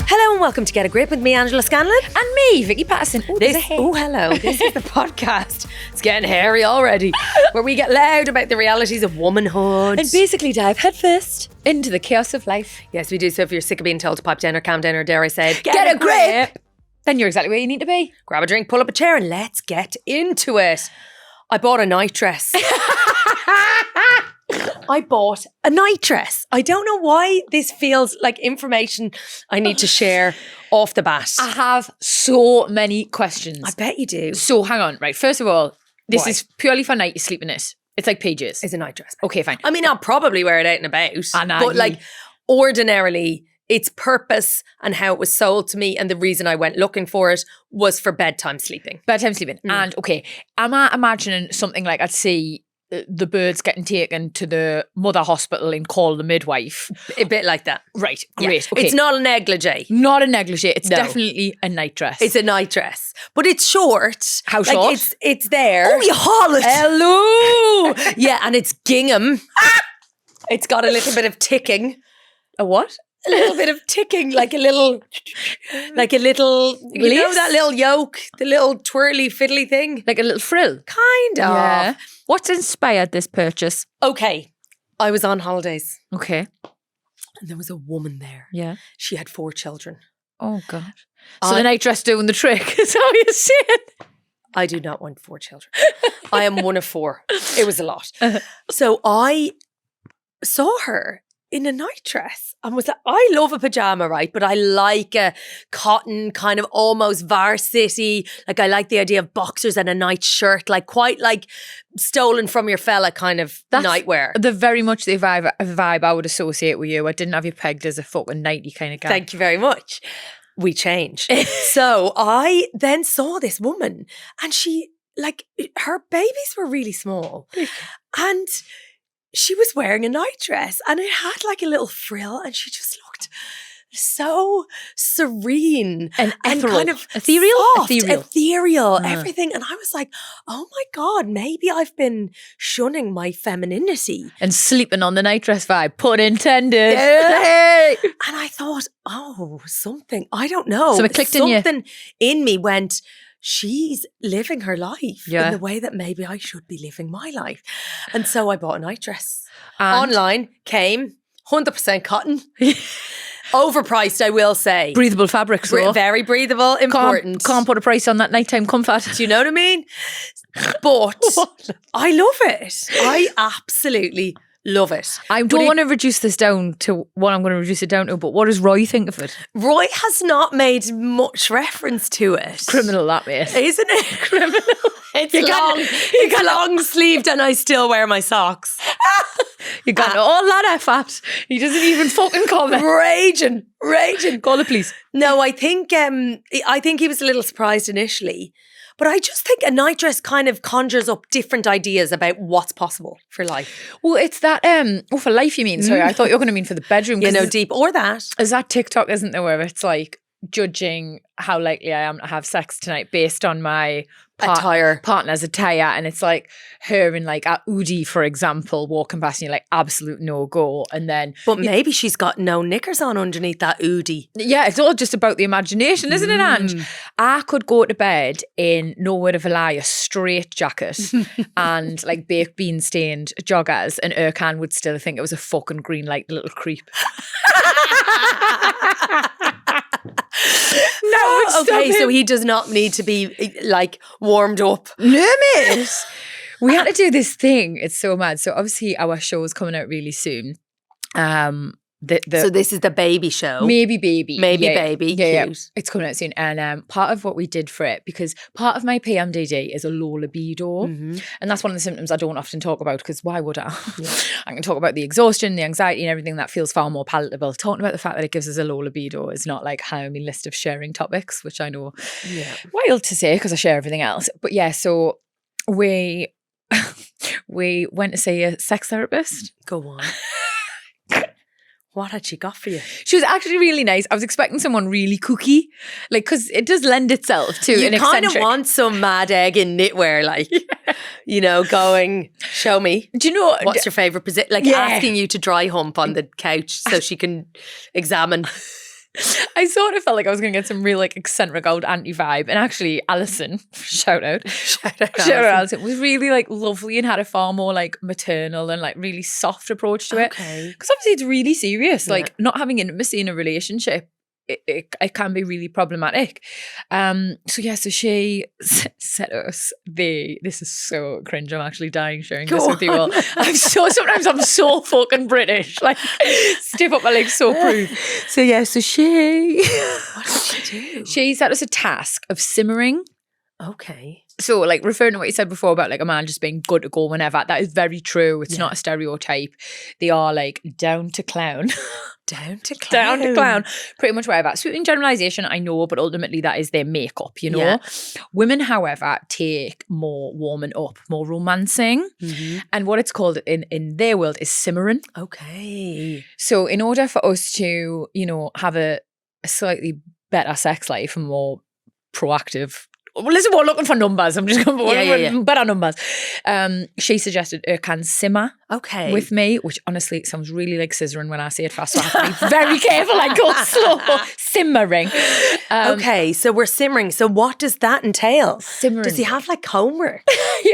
Hello and welcome to Get a Grip with me, Angela Scanlon. And me, Vicky Patterson. Hello. This is the podcast. It's getting hairy already. Where we get loud about the realities of womanhood. And basically dive headfirst into the chaos of life. Yes, we do. So if you're sick of being told to pipe down or calm down, or dare I say, get a grip, then you're exactly where you need to be. Grab a drink, pull up a chair, and let's get into it. I bought a nightdress. I bought a nightdress. I don't know why this feels like information I need to share off the bat. I have so many questions. I bet you do. So hang on, right. First of all, this Why? is purely for night you sleep in it. It's like pages. It's a nightdress. Okay, fine. I mean, I'll probably wear it out and about. And but like ordinarily, its purpose and how it was sold to me and the reason I went looking for it was for bedtime sleeping. Bedtime sleeping. And okay, am I imagining something like I'd see the birds getting taken to the mother hospital and call the midwife? A bit like that. Right, Yeah. great. Okay. It's not a negligee. Not a negligee. It's No. definitely a nightdress. It's a nightdress. But it's short. How Like, short? It's there. Oh, you haul it. Hello. Yeah, and it's gingham. It's got a little bit of ticking. A what? A little bit of ticking, like a little, you know Lace? that little yoke, the little twirly fiddly thing? Like a little frill. Kind of. Yeah. What's inspired this purchase? Okay, I was on holidays Okay. and there was a woman there. Yeah. She had 4 children. Oh, God. So the nightdress doing the trick. Is that what you're saying? I do not want 4 children. I am one of 4. It was a lot. So I saw her in a nightdress and was like, I love a pajama, right? But I like a cotton kind of almost varsity. Like I like the idea of boxers and a night shirt, like quite like stolen from your fella kind of nightwear. The very much the vibe I would associate with you. I didn't have you pegged as a fucking nighty kind of guy. Thank you very much. We change. So I then saw this woman and she, like, her babies were really small and she was wearing a nightdress and it had like a little frill and she just looked so serene and kind of ethereal, soft, ethereal. everything. And I was like, oh my God, maybe I've been shunning my femininity. And sleeping on the nightdress vibe, pun intended. Yeah. And I thought, oh, something, I don't know. So it clicked in you. Something in me went, she's living her life in the way that maybe I should be living my life. And so I bought a nightdress. Online, came, 100% cotton. Overpriced, I will say. Breathable fabrics, though. Very breathable, important. Can't put a price on that nighttime comfort. Do you know what I mean? But I love it. I absolutely love it. I don't want to reduce this down to what I'm going to reduce it down to, but what does Roy think of it? Roy has not made much reference to it. Criminal, that mate. Isn't it criminal? It's long sleeved and I still wear my socks. You got all that effort. He doesn't even fucking comment. Raging. Call it, please. No, I think he was a little surprised initially. But I just think a nightdress kind of conjures up different ideas about what's possible for life. Well, it's that, for life you mean. Sorry, I thought you were going to mean for the bedroom. You know, deep or that. Is that TikTok, isn't there, where it's like judging how likely I am to have sex tonight based on my partner's attire, and it's like her in like a hoodie, for example, walking past and you're like, absolute no-go. And then but maybe she's got no knickers on underneath that hoodie. Yeah, it's all just about the imagination, isn't it, Ange? I could go to bed in, no word of a lie, a straight jacket and like baked bean stained joggers, and Erkan would still think it was a fucking green light little creep. No, okay, so he does not need to be like warmed up. No, mate. We had to do this thing. It's so mad. So obviously our show is coming out really soon. So this is the baby show. Maybe baby. Baby. Yeah. Cute. It's coming out soon. And part of what we did for it, because part of my PMDD is a low libido. And that's one of the symptoms I don't often talk about, because why would I? Yeah. I can talk about the exhaustion, the anxiety and everything that feels far more palatable. Talking about the fact that it gives us a low libido is not like high on my list of sharing topics, which I know wild to say because I share everything else. But yeah, so we went to see a sex therapist. Go on. What had she got for you? She was actually really nice. I was expecting someone really kooky, like, because it does lend itself to an eccentric. You kind of want some mad egg in knitwear, like, you know, going, show me. Do you know what's your favourite position? Like asking you to dry hump on the couch so she can examine. I sort of felt like I was going to get some real like eccentric old auntie vibe. And actually, Alison, shout out Alison, was really like lovely and had a far more like maternal and like really soft approach to it. Because obviously it's really serious. Like not having intimacy in a relationship, it can be really problematic. So she said us this is so cringe. I'm actually dying sharing this with you all. Sometimes I'm so fucking British. Like stiff up my legs so prude. So she What did she do? She set us a task of simmering. Okay. So like referring to what you said before about like a man just being good to go whenever, that is very true. It's not a stereotype. They are like down to clown. Down to clown. Pretty much wherever. Sweeping generalization, I know, but ultimately that is their makeup, you know. Yeah. Women, however, take more warming up, more romancing. And what it's called in their world is simmering. Okay. So in order for us to, you know, have a slightly better sex life and more proactive. Well, listen, we're looking for numbers. I'm just going to better numbers. She suggested can simmer with me, which honestly sounds really like scissoring when I say it fast. So I have to be very careful. I go slow. Simmering. Okay, so we're simmering. So what does that entail? Simmering. Does he have like homework?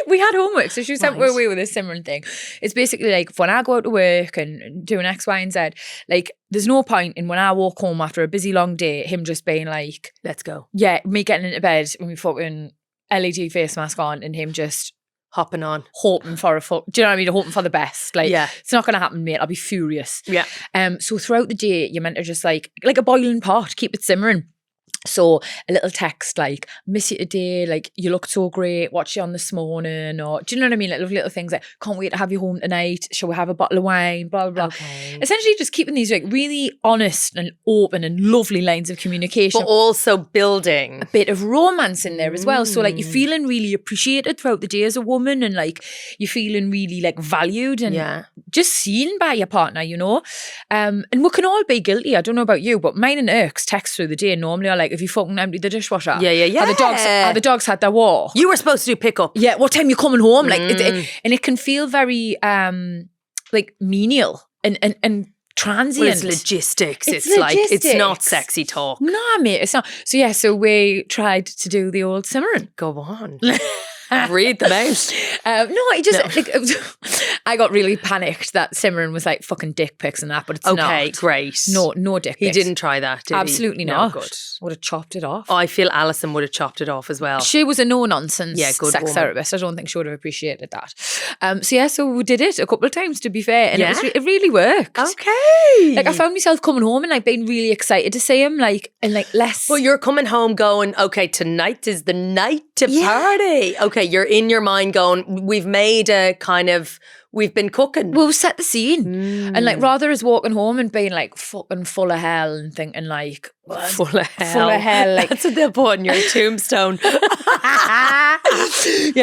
We had homework. So she sent me away with this simmering thing. It's basically like when I go out to work and doing X, Y, and Z, like there's no point in when I walk home after a busy long day, him just being like, let's go. Yeah, me getting into bed with my fucking LED face mask on and him just hopping on. Hoping for do you know what I mean? Hoping for the best. Like, it's not going to happen, mate. I'll be furious. Yeah. So throughout the day, you're meant to just like a boiling pot, keep it simmering. So a little text like, miss you today, like you looked so great, watched you on this morning, or do you know what I mean? Like little things like, can't wait to have you home tonight, shall we have a bottle of wine, blah, blah, blah. Okay. Essentially just keeping these like really honest and open and lovely lines of communication. But also building a bit of romance in there as well. So like you're feeling really appreciated throughout the day as a woman and like you're feeling really like valued and just seen by your partner, you know? And we can all be guilty. I don't know about you, but mine and Eric's texts through the day normally are like, if you fucking emptied the dishwasher. Yeah. Are the dogs had their war? You were supposed to do pickup. Yeah, what time you coming home? Like, and it can feel very like menial and transient. Well, it's logistics. It's like, it's not sexy talk. Nah, mate, it's not. So we tried to do the old simmering. Go on. Read them out. I got really panicked that simmering was like fucking dick pics and that, but it's not. Okay, great. No dick pics. He didn't try that, did he? Absolutely not. No, good. Would have chopped it off. Oh, I feel Alison would have chopped it off as well. She was a no-nonsense good sex woman. therapist. I don't think she would have appreciated that. So we did it a couple of times, to be fair, and it really worked. Okay. Like I found myself coming home and like being really excited to see him, like and like less. But you're coming home going, okay, tonight is the night to party. Okay, you're in your mind going, we've been cooking. We'll set the scene. And like rather as walking home and being like fucking full of hell and thinking like, full of hell. Like, that's what they'll put on your tombstone. Yeah,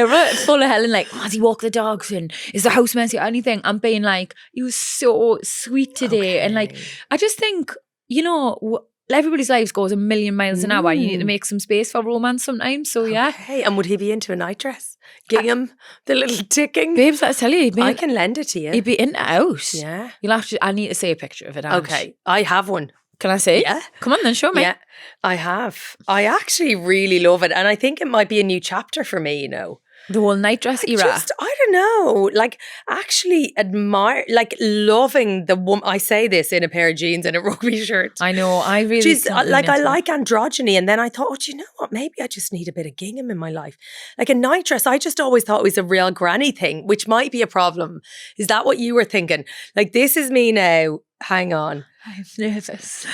right. Full of hell and like, has he walked the dogs and is the house messy or anything? I'm being like, he was so sweet today. And like, I just think, you know, everybody's lives goes a million miles an hour. You need to make some space for romance sometimes. So yeah. Okay. And would he be into a nightdress? Gingham, the little ticking. Babes, let's tell you. I can lend it to you. He'd be in the house. Yeah. You'll have to, I need to see a picture of it. Okay. I have one. Can I see? Yeah. Come on then, show me. Yeah, I have. I actually really love it. And I think it might be a new chapter for me, you know. The whole nightdress era. I don't know, like actually admire, like loving the woman. I say this in a pair of jeans and a rugby shirt. I know, I really like, I like androgyny. And then I thought, oh, do you know what? Maybe I just need a bit of gingham in my life. Like a nightdress, I just always thought it was a real granny thing, which might be a problem. Is that what you were thinking? Like, this is me now. Hang on. I'm nervous.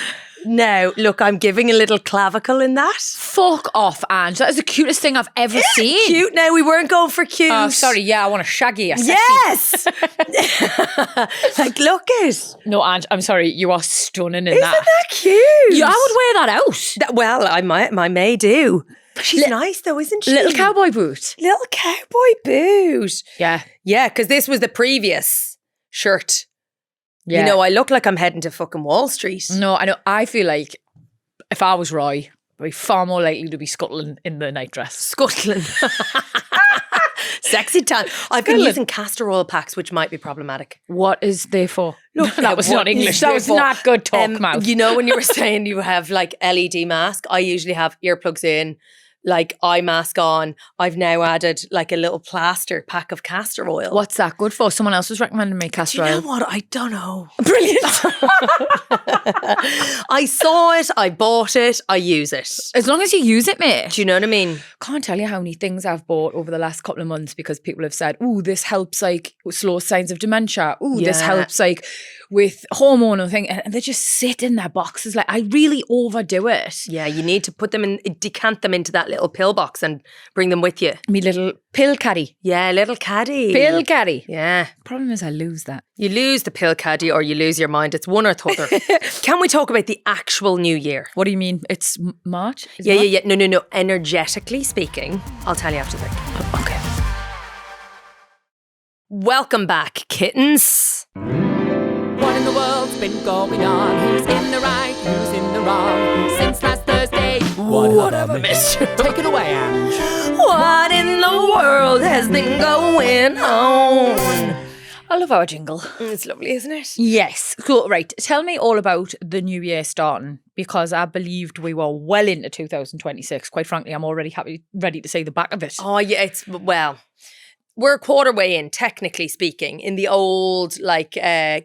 Now, look, I'm giving a little clavicle in that. Fuck off, Ange. That is the cutest thing I've ever seen. Cute. Now, we weren't going for cute. Oh, sorry. Yeah, I want to shaggy you. Yes. Like, look it. No, Ange, I'm sorry. You are stunning in Isn't that cute? Yeah, I would wear that out. Well, I may do. She's nice though, isn't she? Little cowboy boot. Little cowboy boot. Yeah. Yeah, because this was the previous shirt. Yeah. You know, I look like I'm heading to fucking Wall Street. No, I know. I feel like if I was Roy, I'd be far more likely to be scuttling in the nightdress. Scuttling. Sexy time. I've been Scuttling. using castor oil packs, which might be problematic. What is they for? Look, that was what not English. is That they was for? not good talk, mouth. You know, when you were saying you have like LED mask, I usually have earplugs in, like eye mask on. I've now added like a little plaster pack of castor oil. What's that good for? Someone else was recommending me castor Do you know oil. what? I don't know. Brilliant. I saw it, I bought it, I use it. As long as you use it, mate. Do you know what I mean? Can't tell you how many things I've bought over the last couple of months because people have said, "Ooh, this helps like slow signs of dementia. Ooh, this Yeah. helps like with hormonal thing," and they just sit in their boxes. Like I really overdo it. Yeah, you need to put them in, decant them into that little pill box and bring them with you. Me little pill caddy. Yeah, little caddy. Pill caddy. Yeah. Problem is I lose that. You lose the pill caddy or you lose your mind. It's one or the other. Can we talk about the actual new year? What do you mean? It's March? Is Yeah, March? yeah, yeah. No. Energetically speaking, I'll tell you after the break. Okay. Welcome back, kittens. What in the world's been going on? Who's in the right? Who's in the wrong? Since last Thursday, what have I missed? Take it away, Ange. What in the world has been going on? I love our jingle. It's lovely, isn't it? Yes. Cool. Right. Tell me all about the new year starting because I believed we were well into 2026. Quite frankly, I'm already ready to see the back of it. Oh, yeah, well, we're a quarter way in, technically speaking, in the old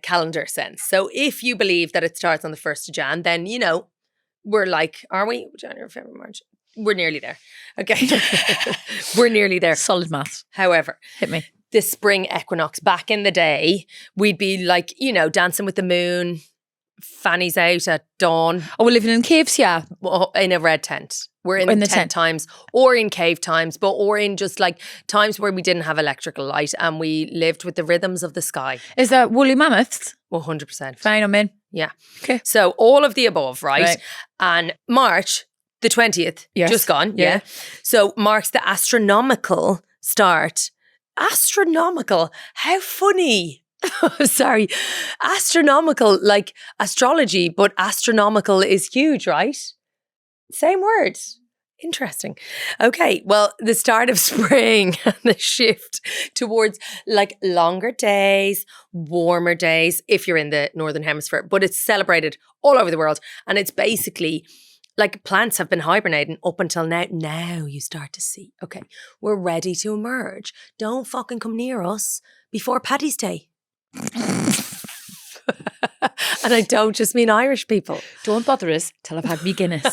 calendar sense. So if you believe that it starts on the 1st of Jan, then, you know, we're like, are we? January, February, March. We're nearly there. Okay. We're nearly there. Solid maths. However, Hit me. the spring equinox, back in the day, we'd be like, you know, dancing with the moon, fannies out at dawn. Oh, we're living in caves, yeah. In a red tent. We're in In the the tent tent. times or in cave times, or in just like times where we didn't have electrical light and we lived with the rhythms of the sky. Is that woolly mammoths? 100%. Fine, I'm in. Yeah. Okay. So all of the above, right? Right. And March, the 20th, Yes. just gone. Yeah. Yeah. So marks the astronomical start. Astronomical. How funny. Sorry. Astronomical, like astrology, but astronomical is huge, right? Same word. Interesting. Okay, well, the start of spring and the shift towards like longer days, warmer days, if you're in the Northern Hemisphere, but it's celebrated all over the world. And it's basically like plants have been hibernating up until now. Now you start to see, okay, we're ready to emerge. Don't fucking come near us before Paddy's Day. And I don't just mean Irish people. Don't bother us till I've had me Guinness.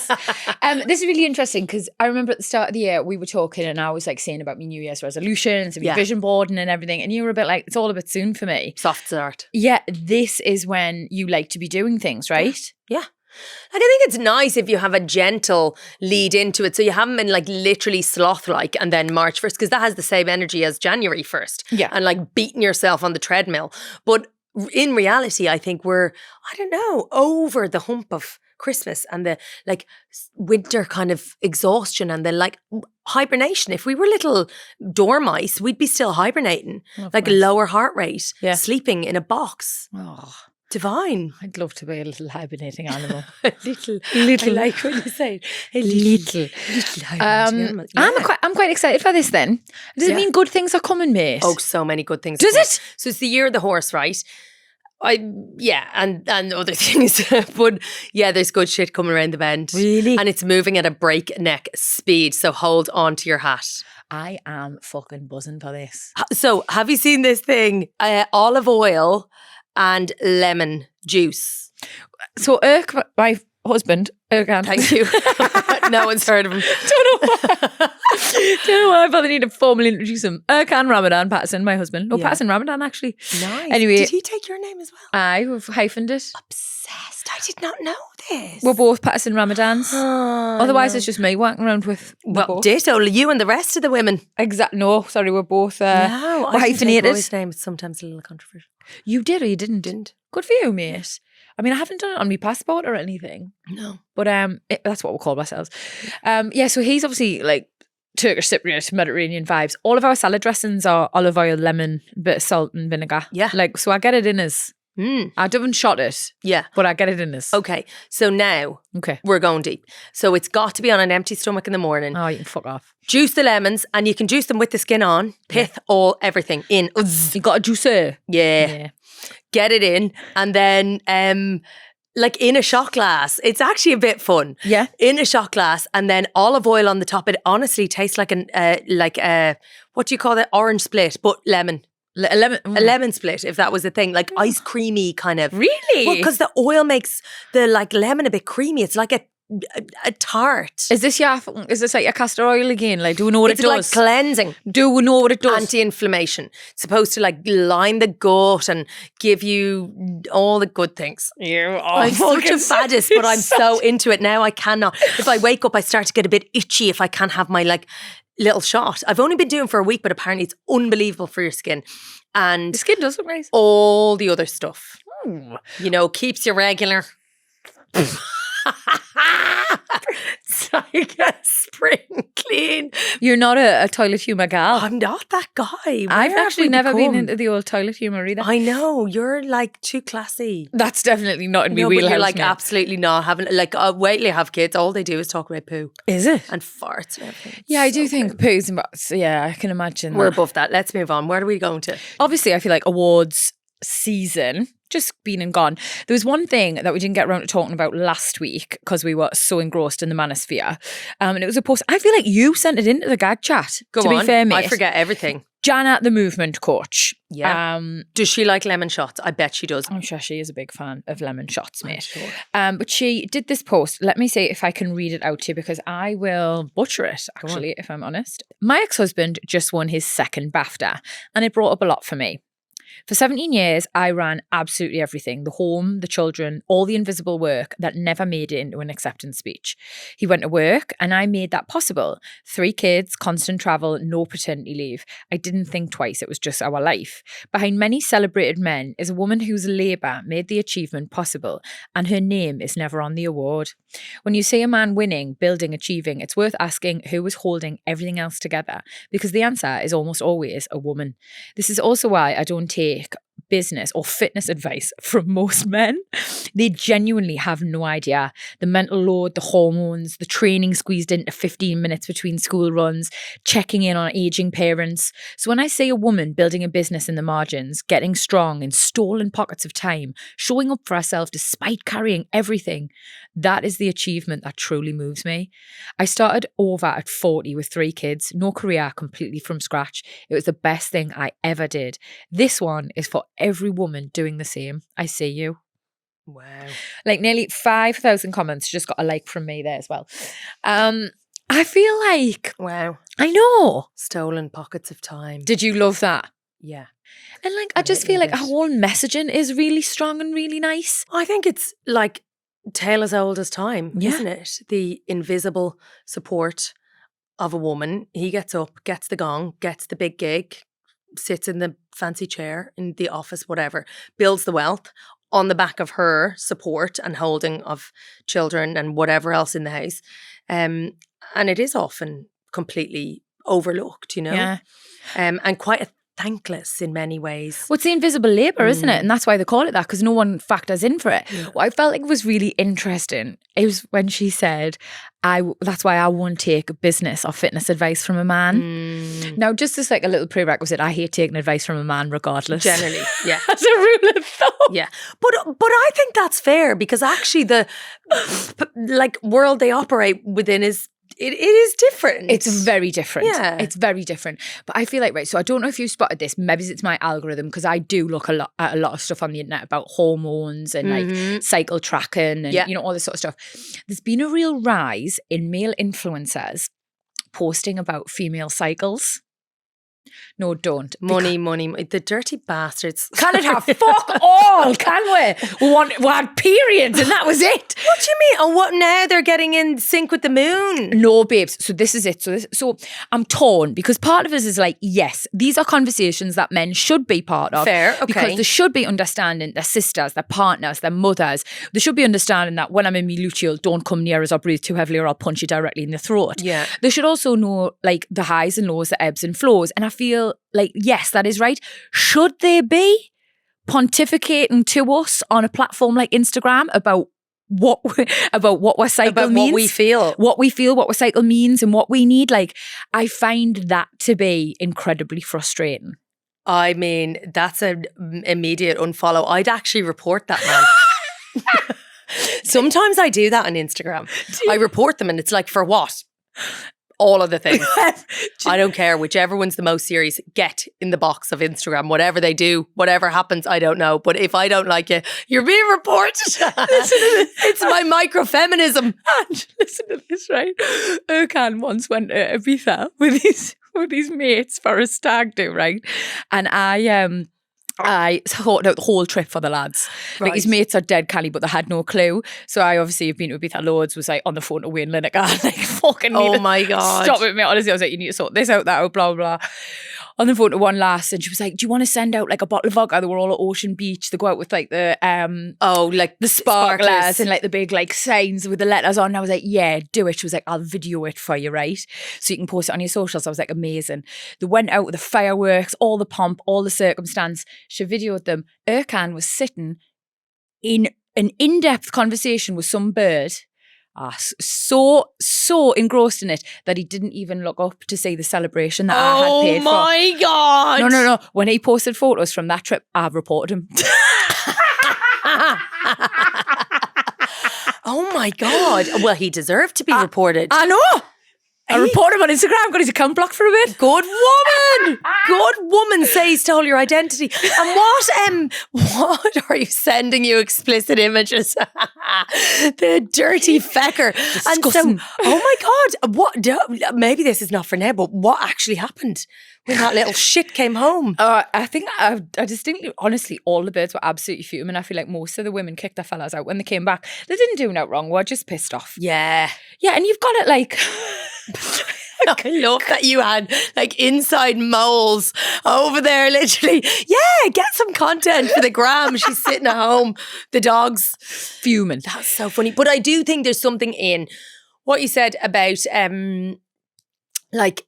This is really interesting because I remember at the start of the year we were talking and I was like saying about my New Year's resolutions and my Yeah. vision boarding and everything. And you were a bit like, it's all a bit soon for me. Soft start. Yeah, this is when you like to be doing things, right? Yeah. Like, I think it's nice if you have a gentle lead into it. So you haven't been like literally sloth-like and then March 1st, because that has the same energy as January 1st. Yeah. And like beating yourself on the treadmill. But in reality, I think we're, I don't know, over the hump of Christmas and the like winter kind of exhaustion and the like hibernation. If we were little dormice, we'd be still hibernating. Love Like mice. lower heart rate, Yeah. sleeping in a box. Oh, Divine. I'd love to be a little hibernating animal. Little. Little. I like when you say it. A Little. Little hibernating animal. I'm quite excited for this then. Does it Yeah. mean good things are coming, mate? Oh, so many good things. Does to come. it? So it's the year of the horse, right? And other things. But yeah, there's good shit coming around the bend. Really? And it's moving at a breakneck speed. So hold on to your hat. I am fucking buzzing for this. So have you seen this thing? Olive oil and lemon juice. So Irk, my husband, Irkan. Thank you. No one's heard of him. Don't know why I felt the need to formally introduce him. Irkan Ramadan Patterson, my husband. No, Yeah. Patterson Ramadan, actually. Nice. Anyway. Did he take your name as well? I've hyphened it. Obsessed. I did not know this. We're both Patterson Ramadans. Oh, Otherwise, no. it's just me walking around with Well, both. ditto, you and the rest of the women. No, sorry, we're both No, we're I didn't take hyphenated. Roy's name. It's sometimes a little controversial. You did or you didn't? Didn't. Good for you, mate. I mean, I haven't done it on my passport or anything, No. but that's what we'll call ourselves. Yeah, so he's obviously like Turkish Cypriot, Mediterranean vibes. All of our salad dressings are olive oil, lemon, bit of salt and vinegar. Yeah. Like, so I get it in as I haven't shot it, Yeah. but I get it in this. Okay. So now Okay. we're going deep. So it's got to be on an empty stomach in the morning. Oh, you can fuck off. Juice the lemons, and you can juice them with the skin on, pith, all, everything in. You got a juicer. Yeah. Get it in, and then like in a shot glass. It's actually a bit fun. Yeah. In a shot glass, and then olive oil on the top. It honestly tastes like what do you call it? Orange split, but lemon. A lemon. A lemon split, if that was a thing, like ice creamy kind of. Really? Well, because the oil makes the like lemon a bit creamy. It's like a tart. Is this like your castor oil again? Like, do we know what It's it does? like cleansing, Do we know what it does? anti-inflammation. It's supposed to like line the gut and give you all the good things. I'm such a faddist, but I'm so into it now. I cannot. If I wake up, I start to get a bit itchy if I can't have my like little shot. I've only been doing it for a week, but apparently it's unbelievable for your skin. And The skin does look nice. all the other stuff, you know, keeps you regular. It's like a spring clean. You're not a toilet humour gal. I'm not that guy. I've Where have actually we never been become? into the old toilet humour either. I know, you're like too classy. That's definitely not in my No, but wheelhouse. you're like mate. absolutely not having, like, wait till you have kids. All they do is talk about poo Is it? and farts and everything. Yeah, I So do think weird. poos and butts. Yeah, I can imagine. We're that. above that. Let's move on. Where are we going to? Obviously, I feel like awards season just been and gone. There was one thing that we didn't get around to talking about last week because we were so engrossed in the manosphere. And it was a post. I feel like you sent it into the gag chat. Go to on. be fair, mate. I forget everything. Jana, the movement coach. Yeah. Does she like lemon shots? I bet she does. I'm sure she is a big fan of lemon shots, I'm mate. sure. But she did this post. Let me see if I can read it out to you because I will butcher it, Go on. actually, if I'm honest. My ex-husband just won his second BAFTA, and it brought up a lot for me. For 17 years, I ran absolutely everything, the home, the children, all the invisible work that never made it into an acceptance speech. He went to work and I made that possible. 3 kids, constant travel, no paternity leave. I didn't think twice, it was just our life. Behind many celebrated men is a woman whose labour made the achievement possible and her name is never on the award. When you see a man winning, building, achieving, it's worth asking who was holding everything else together because the answer is almost always a woman. This is also why I don't take business or fitness advice from most men. They genuinely have no idea. The mental load, the hormones, the training squeezed into 15 minutes between school runs, checking in on aging parents. So when I say a woman building a business in the margins, getting strong in stolen pockets of time, showing up for herself despite carrying everything, that is the achievement that truly moves me. I started over at 40 with 3 kids, no career, completely from scratch. It was the best thing I ever did. This one is for every woman doing the same. I see you. Wow. Like nearly 5,000 comments. Just got a like from me there as well. I feel like, Wow. I know. Stolen pockets of time. Did you love that? Yeah. And like, I That just hit me feel a like our bit. whole messaging is really strong and really nice. I think it's like tale as old as time, Yeah. isn't it? The invisible support of a woman. He gets up, gets the gong, gets the big gig, sits in the fancy chair in the office, whatever, builds the wealth on the back of her support and holding of children and whatever else in the house. And it is often completely overlooked, you know? Yeah. And quite thankless in many ways. Well, it's the invisible labour, isn't it? And that's why they call it that, because no one factors in for it. What I felt like was really interesting is when she said, that's why I won't take business or fitness advice from a man. Now, just as like a little prerequisite, I hate taking advice from a man regardless. Generally, yeah. As a rule of thumb. Yeah, but I think that's fair because actually the like world they operate within is it is different. It's very different. Yeah. It's very different. But I feel like, right, so I don't know if you spotted this. Maybe it's my algorithm because I do look at a lot of stuff on the internet about hormones and like cycle tracking and, you know, all this sort of stuff. There's been a real rise in male influencers posting about female cycles. No, don't. money. The dirty bastards. Can it have fuck all, can we? We had periods and that was it. What do you mean? Oh, what now? They're getting in sync with the moon. No, babes. So this is it. So I'm torn because part of us is like, yes, these are conversations that men should be part of. Fair, okay. Because they should be understanding their sisters, their partners, their mothers. They should be understanding that when I'm in my luteal, don't come near us or breathe too heavily or I'll punch you directly in the throat. Yeah. They should also know like the highs and lows, the ebbs and flows. And I feel like, yes, that is right. Should they be? pontificating to us on a platform like Instagram about what our cycle About means, what we feel, what our cycle means, and what we need. Like, I find that to be incredibly frustrating. I mean, that's an immediate unfollow. I'd actually report that, man. Sometimes I do that on Instagram. I report them and it's like, for what? All of the things. I don't care. Whichever one's the most serious, get in the box of Instagram. Whatever they do, whatever happens, I don't know. But if I don't like you, you're being reported. Listen to this. It's my microfeminism. And listen to this, right? Erkan once went to Ibiza with his mates for a stag do, right? And I sorted out the whole trip for the lads. Like, his mates are dead canny, but they had no clue. So I obviously have been to Ibiza loads, was like on the phone to Wayne Lineker, like, fucking oh my God. Stop it, mate. Honestly, I was like, you need to sort this out, that out, blah, blah. On the phone to one lass, and she was like, do you want to send out like a bottle of vodka? They were all at Ocean Beach. They go out with like the like the sparklers and like the big like signs with the letters on. And I was like, yeah, do it. She was like, I'll video it for you, right? So you can post it on your socials. I was like, amazing. They went out with the fireworks, all the pomp, all the circumstance. She videoed them. Erkan was sitting in an in-depth conversation with some bird. So engrossed in it that he didn't even look up to see the celebration that I had paid for. Oh my God. No. When he posted photos from that trip, I've reported him. Oh my God. Well, he deserved to be reported. I know. I reported him on Instagram, got his account blocked for a bit. Good woman. Good woman, say he stole your identity. And what are you sending you explicit images? The dirty fecker. Disgusting. And so, oh my God, maybe this is not for now, but what actually happened when that little shit came home? I think I distinctly, honestly, all the birds were absolutely fuming. I feel like most of the women kicked their fellas out when they came back. They didn't do nothing wrong, were just pissed off. Yeah. Yeah, and you've got it like... I love that you had like inside moles over there, literally. Yeah, get some content for the gram. She's sitting at home, the dog's fuming. That's so funny. But I do think there's something in what you said about like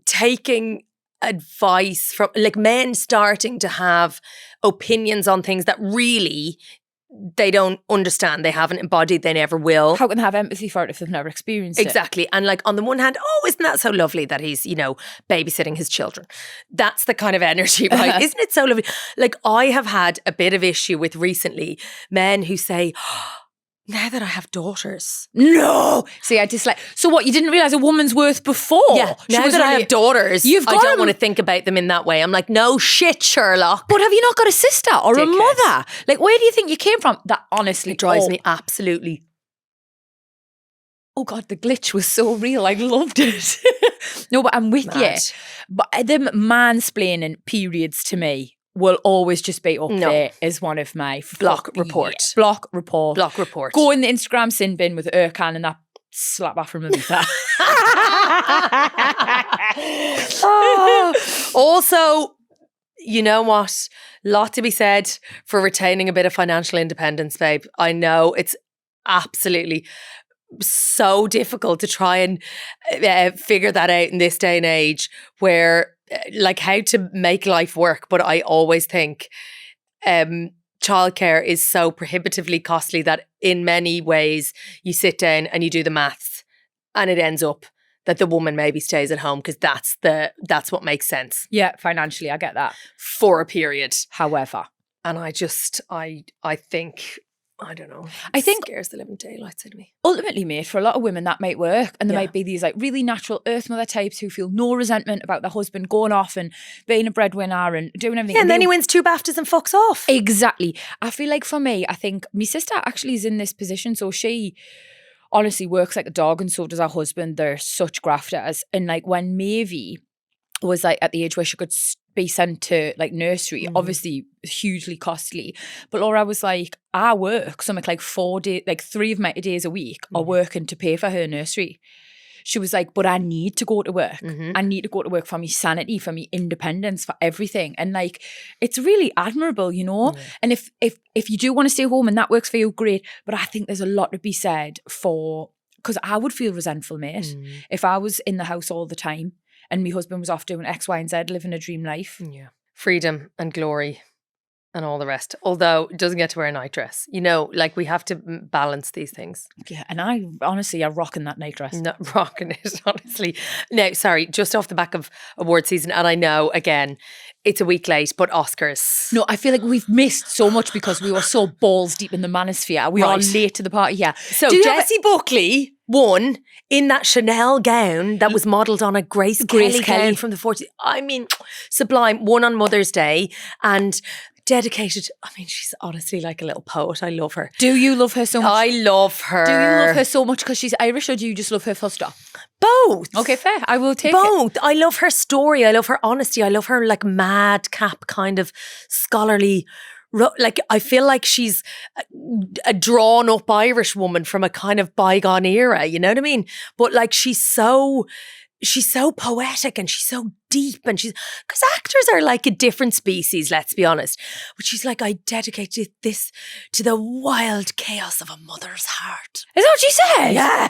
taking advice from like men starting to have opinions on things that really they don't understand, they haven't embodied, they never will. How can they have empathy for it if they've never experienced it? Exactly. And like on the one hand, oh, isn't that so lovely that he's, babysitting his children? That's the kind of energy, right? Isn't it so lovely? Like I have had a bit of issue with recently men who say, now that I have daughters. No. See, I dislike. So what, you didn't realise a woman's worth before? Yeah. Now that I have daughters, I don't want to think about them in that way. I'm like, no shit, Sherlock. But have you not got a sister or a mother? Like, where do you think you came from? That honestly drives me absolutely. Oh God, the glitch was so real. I loved it. No, but I'm with you. But the mansplaining periods to me will always just be up there as one of my block report. Block report. Block report. Go in the Instagram sin bin with Erkan and that slap back from Ibiza. Also, you know what? Lot to be said for retaining a bit of financial independence, babe. I know it's absolutely so difficult to try and figure that out in this day and age where like how to make life work. But I always think childcare is so prohibitively costly that in many ways you sit down and you do the maths and it ends up that the woman maybe stays at home because that's what makes sense. Yeah, financially, I get that. For a period. However. And I think... I don't know. I think scares the living daylights out of me. Ultimately, mate, for a lot of women that might work, and there might be these like really natural earth mother types who feel no resentment about their husband going off and being a breadwinner and doing everything. Yeah, and then he wins 2 BAFTAs and fucks off. Exactly. I feel like for me, I think my sister actually is in this position, so she honestly works like a dog, and so does her husband. They're such grafters, and like when Mavie was like at the age where she could be sent to like nursery, obviously hugely costly. But Laura was like, I work something like 4 days, like 3 of my days a week are working to pay for her nursery. She was like, but I need to go to work. I need to go to work for my sanity, for my independence, for everything. And like, it's really admirable, And if you do want to stay home and that works for you, great. But I think there's a lot to be said for, because I would feel resentful, mate, if I was in the house all the time and my husband was off doing X, Y, and Z, living a dream life. Yeah. Freedom and glory. and all the rest. Although it doesn't get to wear a nightdress. You know, like we have to balance these things. Yeah, and I honestly are rocking that nightdress. Not rocking it, honestly. No, sorry, just off the back of award season. And I know, again, it's a week late, but Oscars. No, I feel like we've missed so much because we were so balls deep in the manosphere. We are late to the party here. So Jessie Buckley won in that Chanel gown that was modelled on a Grace Kelly gown from the 40s. I mean, sublime. Won on Mother's Day and dedicated. I mean, she's honestly like a little poet. I love her. Do you love her so much? I love her. Do you love her so much because she's Irish, or do you just love her full stop? Both. Okay, fair. I will take both. I love her story. I love her honesty. I love her like madcap kind of scholarly. Like I feel like she's a drawn up Irish woman from a kind of bygone era. You know what I mean? But like she's so poetic and she's so deep, and because actors are like a different species, let's be honest. But she's like, I dedicate this to the wild chaos of a mother's heart. Is that what she said? Yeah.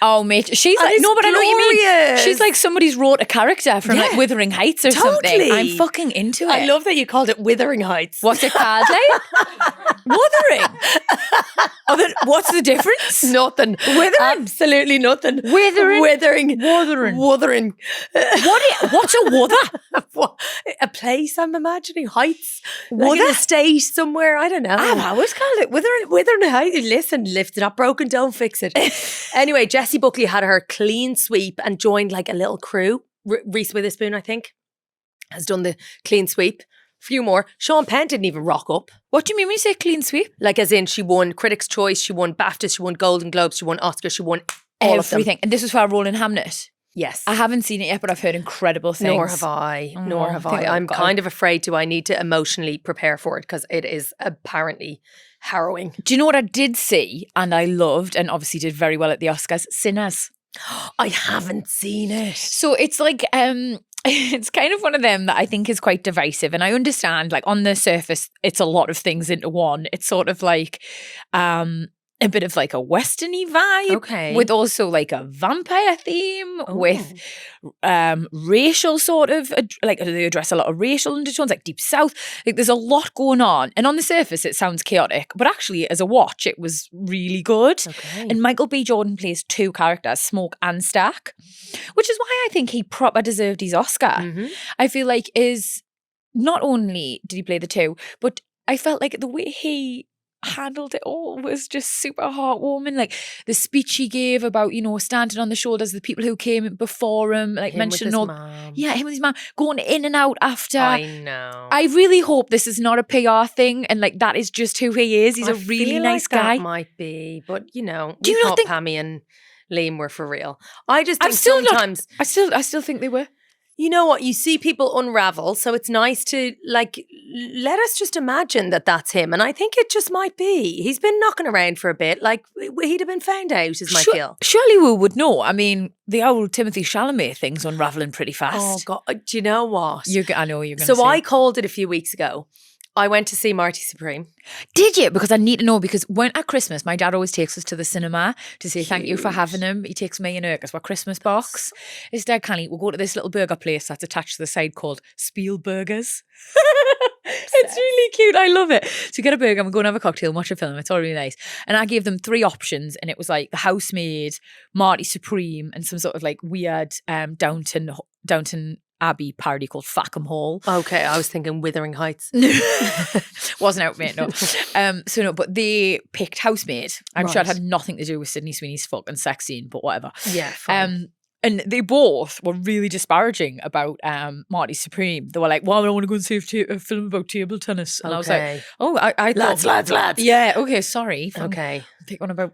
Oh, mate, she's like, no, but I know what you mean. She's like somebody's wrote a character from like Wuthering Heights or something. I'm fucking into it. I love that you called it Wuthering Heights. What's it called, like? Wuthering. What's the difference? Nothing. Withering. Absolutely nothing. Withering. Wuthering. What's a wuther? A place, I'm imagining. Heights. Like an estate somewhere. I don't know. I've always called it Wuthering. Wuthering Heights. Listen, if it's not broken, don't fix it. Anyway, Jessie Buckley had her clean sweep and joined like a little crew. Reese Witherspoon, I think, has done the clean sweep. Few more. Sean Penn didn't even rock up. What do you mean when you say clean sweep? Like as in she won Critics' Choice, she won BAFTA, she won Golden Globes, she won Oscars, she won everything. And this was for our role in Hamnet. Yes. I haven't seen it yet, but I've heard incredible things. Nor have I. I'm kind of afraid, do I need to emotionally prepare for it? Because it is apparently harrowing. Do you know what I did see and I loved and obviously did very well at the Oscars? Sinners. I haven't seen it. So it's like, it's kind of one of them that I think is quite divisive. And I understand, like on the surface, it's a lot of things into one. It's sort of like a bit of like a westerny vibe. Okay. With also like a vampire theme, with racial sort of, like they address a lot of racial undertones, like Deep South. Like there's a lot going on. And on the surface, it sounds chaotic. But actually, as a watch, it was really good. Okay. And Michael B. Jordan plays two characters, Smoke and Stack, which is why I think he proper deserved his Oscar. Mm-hmm. I feel like is not only did he play the two, but I felt like the way he handled it all was just super heartwarming. Like the speech he gave about, you know, standing on the shoulders of the people who came before him, like mentioning all, him with his mom, going in and out after. I know. I really hope this is not a PR thing, and like that is just who he is. He's a really nice guy. That might be, but you know, do you not think Pammy and Liam were for real? I just think sometimes I still think they were. You know what? You see people unravel, so it's nice to like let us just imagine that that's him. And I think it just might be. He's been knocking around for a bit. Like he'd have been found out, is my feel. Surely we would know. I mean, the old Timothée Chalamet thing's unraveling pretty fast. Oh God! Do you know what? I know you're going to. So I called it a few weeks ago. I went to see Marty Supreme. Did you? Because I need to know, because when at Christmas, my dad always takes us to the cinema to say thank you for having him. He takes me and Urgus for Christmas box. His dad, Canny, we'll go to this little burger place that's attached to the side called Spielburgers. It's really cute. I love it. So you get a burger and we go and have a cocktail and watch a film. It's all really nice. And I gave them 3 options, and it was like the housemaid, Marty Supreme, and some sort of like weird Downton Abbey parody called Fackham Hall. Okay, I was thinking Wuthering Heights. Wasn't out, mate, no. So no, but they picked housemaid. I'm sure it had nothing to do with Sydney Sweeney's fucking sex scene, but whatever. Yeah, fine. And they both were really disparaging about Marty Supreme. They were like, well, I want to go and see a film about table tennis. And I was like, oh, I thought... Lads. Yeah, okay, sorry. Okay. Pick one about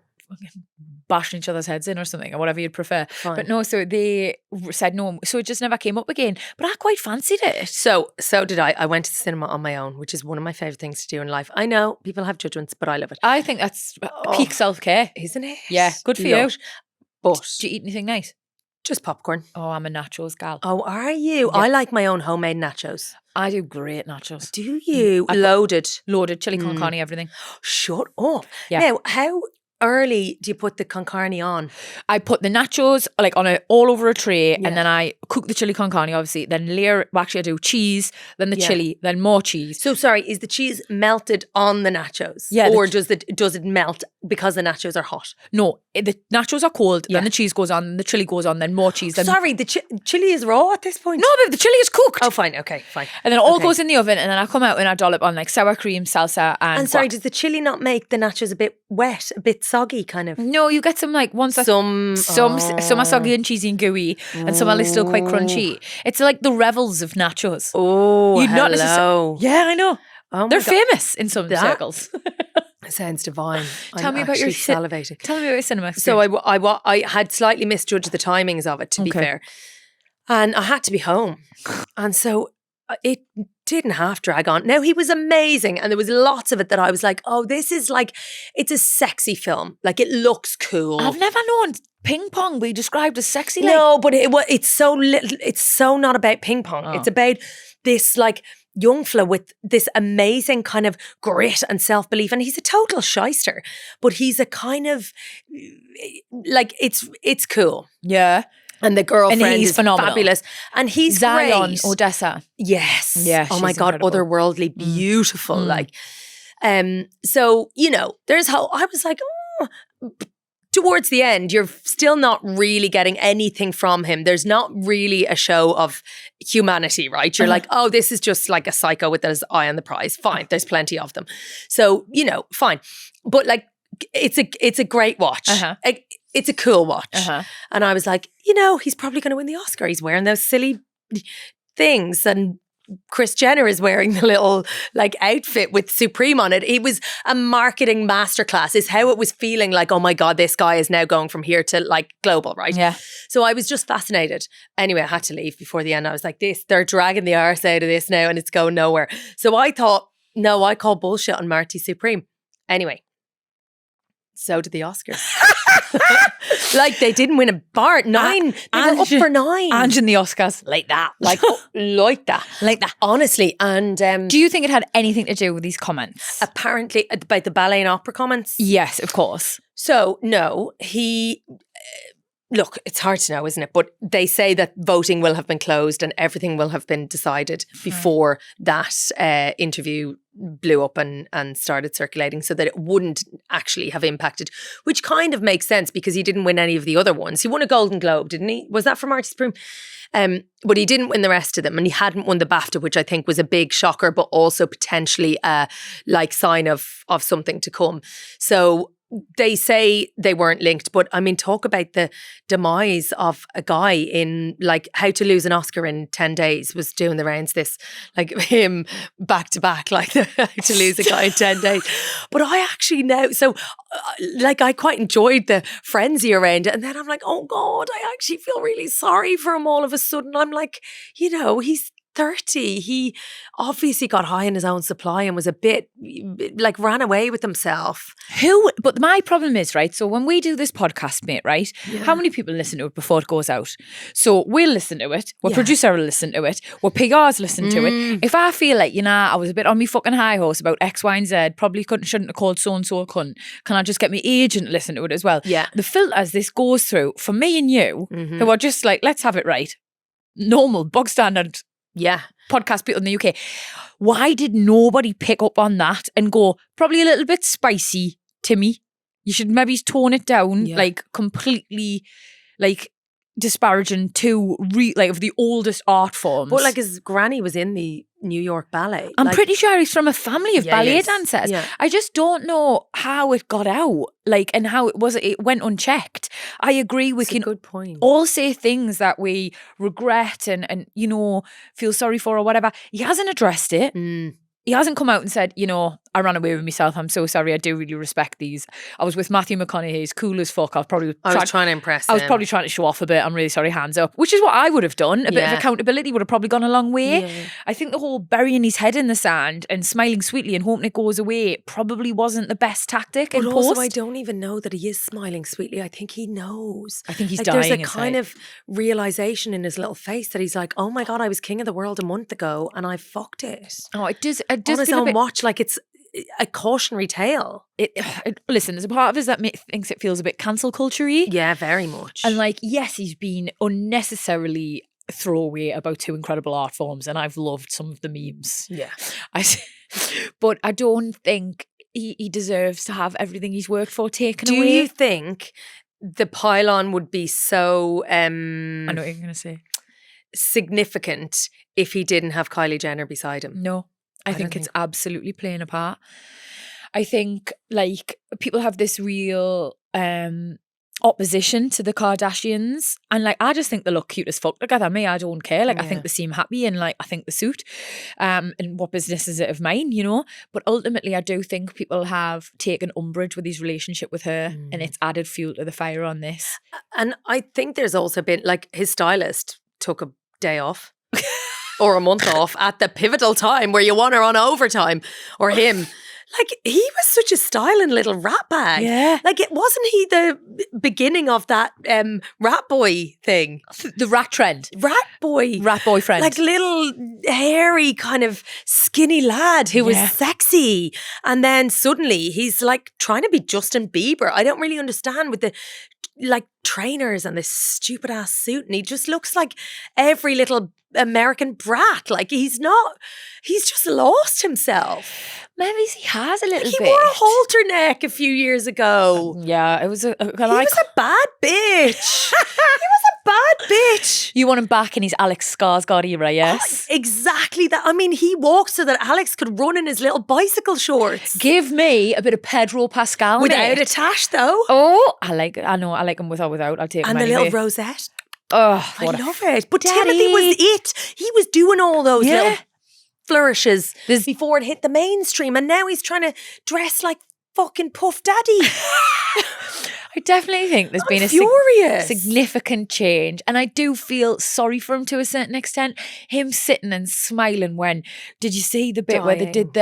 bashing each other's heads in or something, or whatever you'd prefer. Fine. But no, so they said no. So it just never came up again. But I quite fancied it. So did I. I went to the cinema on my own, which is one of my favourite things to do in life. I know people have judgments, but I love it. I think that's peak self-care. Isn't it? Yeah, good for you. But do you eat anything nice? Just popcorn. Oh, I'm a nachos gal. Oh, are you? Yeah. I like my own homemade nachos. I do great nachos. Do you? Loaded chili con carne, everything. Shut up. Yeah. Now, how early do you put the con carne on? I put the nachos like on all over a tray, and then I cook the chili con carne, obviously. Then layer. Well, actually, I do cheese, then the chili, then more cheese. So sorry, is the cheese melted on the nachos? Yeah, or does it melt because the nachos are hot? No, the nachos are cold. Then the cheese goes on, the chili goes on, then more cheese. Then Sorry, the chili is raw at this point. no, but the chili is cooked. Oh, fine. Okay, fine. And then it all goes in the oven, and then I come out and I dollop on like sour cream, salsa, and. And sorry, does the chili not make the nachos a bit wet, a bit soggy, kind of? No, you get some like ones that some are soggy and cheesy and gooey, and some are still quite crunchy. It's like the revels of nachos. Oh, You'd not hello. Yeah, I know. Oh They're my God. famous in some circles. Sounds divine. Tell me about your salivating. Tell me about your cinema So experience. I had slightly misjudged the timings of it, to be fair, and I had to be home, and so it didn't half drag on. Now, he was amazing, and there was lots of it that I was like, oh, this is like, it's a sexy film. Like, it looks cool. I've never known ping pong be described as sexy. Like. No, but it's so little. It's so not about ping pong. Oh. It's about this like young fella with this amazing kind of grit and self-belief, and he's a total shyster, but he's a kind of like it's cool. Yeah. And the girlfriend he's is phenomenal. Fabulous. And he's Zion great. Odessa. Yes. Yeah, Oh my she's God, incredible. otherworldly, beautiful. Like, so, you know, there's how I was like, oh. Towards the end, you're still not really getting anything from him. There's not really a show of humanity, right? You're like, oh, this is just like a psycho with his eye on the prize. Fine, there's plenty of them. So, you know, fine. But like, it's a great watch. It's a cool watch. And I was like, you know, he's probably going to win the Oscar. He's wearing those silly things, and Kris Jenner is wearing the little like outfit with Supreme on it. It was a marketing masterclass, is how it was feeling like, oh my God, this guy is now going from here to like global, right? Yeah. So I was just fascinated. Anyway, I had to leave before the end. I was like, they're dragging the arse out of this now and it's going nowhere. So I thought, no, I call bullshit on Marty Supreme. Anyway, so did the Oscars. Like, they didn't win a bar. 9. They were up for 9. And in the Oscars. Like that. Like, like that. Like that. Honestly. And Do you think it had anything to do with these comments? apparently, about the ballet and opera comments. Yes, of course. So, no, he... Look, it's hard to know, isn't it? But they say that voting will have been closed and everything will have been decided before that interview blew up and started circulating, so that it wouldn't actually have impacted, which kind of makes sense because he didn't win any of the other ones. He won a Golden Globe, didn't he? Was that for Marty Supreme? But he didn't win the rest of them, and he hadn't won the BAFTA, which I think was a big shocker, but also potentially a like sign of something to come. So they say they weren't linked, but I mean, talk about the demise of a guy in like How to Lose an Oscar in 10 Days was doing the rounds, this like him back to back, like How to Lose a Guy in 10 Days. But I actually know, so like I quite enjoyed the frenzy around it. And then I'm like, oh God, I actually feel really sorry for him all of a sudden. I'm like, you know, he's 30. He obviously got high in his own supply and was a bit like ran away with himself. But my problem is, right, so when we do this podcast, mate, right, how many people listen to it before it goes out? So we'll listen to it, our producer will listen to it, our PRs listen to it. If I feel like, you know, I was a bit on me fucking high horse about X, Y and Z, probably shouldn't have called so-and-so a cunt, can I just get my agent to listen to it as well? Yeah. The filters this goes through, for me and you, who are just like, let's have it right, normal, bog standard podcast people in the UK. Why did nobody pick up on that and go, probably a little bit spicy, Timmy? You should maybe tone it down, like completely, like disparaging to like of the oldest art forms. But like his granny was in the New York Ballet. I'm like, pretty sure he's from a family of ballet dancers. Yeah. I just don't know how it got out, like, and how it went unchecked. I agree, we It's a can good point. all say things that we regret and you know, feel sorry for or whatever. He hasn't addressed it. He hasn't come out and said, you know, I ran away with myself. I'm so sorry. I do really respect these. I was with Matthew McConaughey. He's cool as fuck. I was trying to impress him. I was probably trying to show off a bit. I'm really sorry. Hands up. Which is what I would have done. A bit of accountability would have probably gone a long way. Yeah. I think the whole burying his head in the sand and smiling sweetly and hoping it goes away probably wasn't the best tactic in But post. also, I don't even know that he is smiling sweetly. I think he knows. I think he's like, dying there's a inside. kind of realization in his little face that he's like, oh my God, I was king of the world a month ago and I fucked it. Oh, it does On his feel a own bit... watch, like it's a cautionary tale. Listen, there's a part of us that thinks it feels a bit cancel culture-y. Yeah, very much. And like, yes, he's been unnecessarily throwaway about 2 incredible art forms, and I've loved some of the memes. Yeah. But I don't think he deserves to have everything he's worked for taken Do away. you think the pylon would be so I know what you're going to say. significant if he didn't have Kylie Jenner beside him? No, I think it's absolutely playing a part. I think like people have this real opposition to the Kardashians, and like I just think they look cute as fuck together. I don't care. Like I think they seem happy, and like I think the suit. And what business is it of mine, you know? But ultimately, I do think people have taken umbrage with his relationship with her, and it's added fuel to the fire on this. And I think there's also been like his stylist took a day off or a month off at the pivotal time where you want her on overtime, or him. Like, he was such a styling little rat bag. Yeah. Like, it wasn't he the beginning of that rat boy thing? The rat trend. Rat boyfriend. Like little hairy kind of skinny lad who was sexy. And then suddenly he's like trying to be Justin Bieber. I don't really understand with the like trainers and this stupid ass suit. And he just looks like every little American brat. Like he's just lost himself. Maybe he has a little bit. He wore a halter neck a few years ago. Yeah, it was He was a bad bitch. He was a bad bitch. You want him back in his Alex Skarsgård era, yes? Exactly that. I mean, he walked so that Alex could run in his little bicycle shorts. Give me a bit of Pedro Pascal. Without a tash, though. Oh, I like him with or without. I'll take him And the anyway. little rosette. Oh, I love it. But Daddy. Timothy was it. He was doing all those little flourishes before it hit the mainstream, and now he's trying to dress like fucking Puff Daddy. I definitely think there's been a significant change, and I do feel sorry for him to a certain extent. Him sitting and smiling when, did you see the bit where they did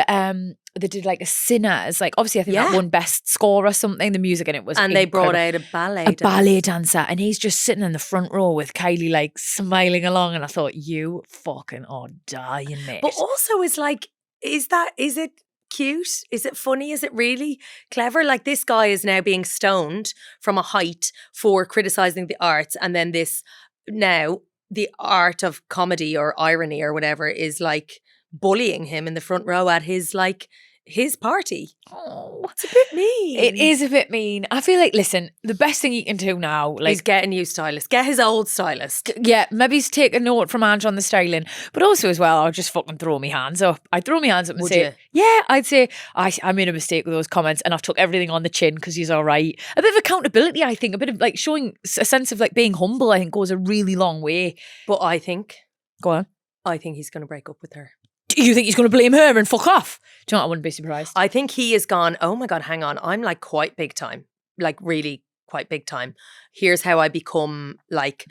they did like a Sinners, like obviously I think that won best score or something, the music in it was and they brought out a ballet dancer, and he's just sitting in the front row with Kylie like smiling along, and I thought, you fucking are dying, mate. But also is like, is it cute? Is it funny? Is it really clever? Like, this guy is now being stoned from a height for criticizing the arts, and then now the art of comedy or irony or whatever is like bullying him in the front row at his party. Oh, it's a bit mean. It is a bit mean. I feel like, listen, the best thing you can do now, like, he's get a new stylist. Get his old stylist. Yeah, maybe he's take a note from Ange on the styling, but also as well, I'll just fucking throw my hands up. I'd throw my hands up and Would say, you? yeah, I'd say I made a mistake with those comments, and I've took everything on the chin because he's all right. A bit of accountability, I think, a bit of like showing a sense of like being humble, I think goes a really long way. But I think he's going to break up with her. You think he's going to blame her and fuck off? Do you know what? I wouldn't be surprised. I think he has gone, oh my God, hang on. I'm like quite big time. Like really quite big time. Here's how I become like,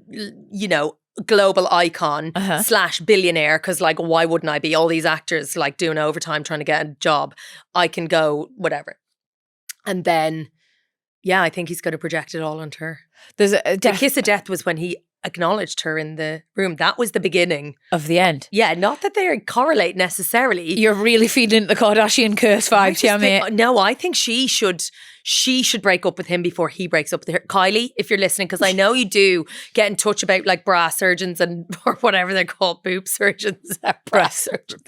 you know, global icon / billionaire. Because like, why wouldn't I be? All these actors like doing overtime trying to get a job. I can go whatever. And then, I think he's going to project it all onto her. The kiss of death was when he acknowledged her in the room. That was the beginning of the end. Yeah, not that they correlate necessarily. You're really feeding the Kardashian curse vibes, mate. No, I think she should break up with him before he breaks up with her. Kylie, if you're listening, because I know you do get in touch about like bra surgeons or whatever they're called, boob surgeons, breast surgeons,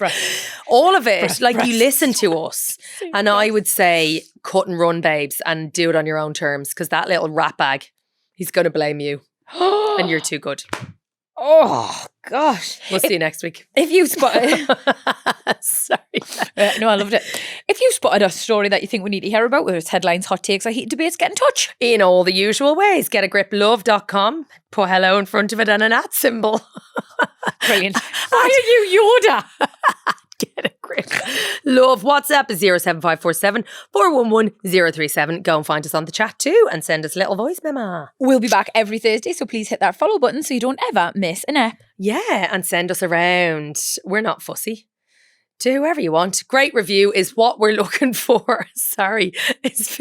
all of it. You listen to us, and I would say cut and run, babes, and do it on your own terms, because that little rat bag, he's going to blame you. And you're too good. Oh, gosh. We'll see you next week. If you spotted... Sorry. No, I loved it. If you spotted a story that you think we need to hear about, whether it's headlines, hot takes, or heated debates, get in touch. In all the usual ways. Getagriplove.com. Put hello in front of it and an @ symbol. Brilliant. Why are you Yoda? Get a grip. Love. WhatsApp is 07547 411 037. Go and find us on the chat too, and send us a little voice memo. We'll be back every Thursday, so please hit that follow button so you don't ever miss an ep. Yeah, and send us around. We're not fussy. To whoever you want. Great review is what we're looking for. Sorry. It's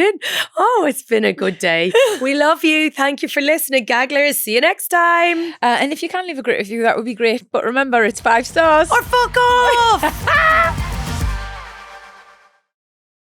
been a good day. We love you. Thank you for listening, Gagglers. See you next time. And if you can leave a great review, that would be great. But remember, it's 5 stars. Or fuck off.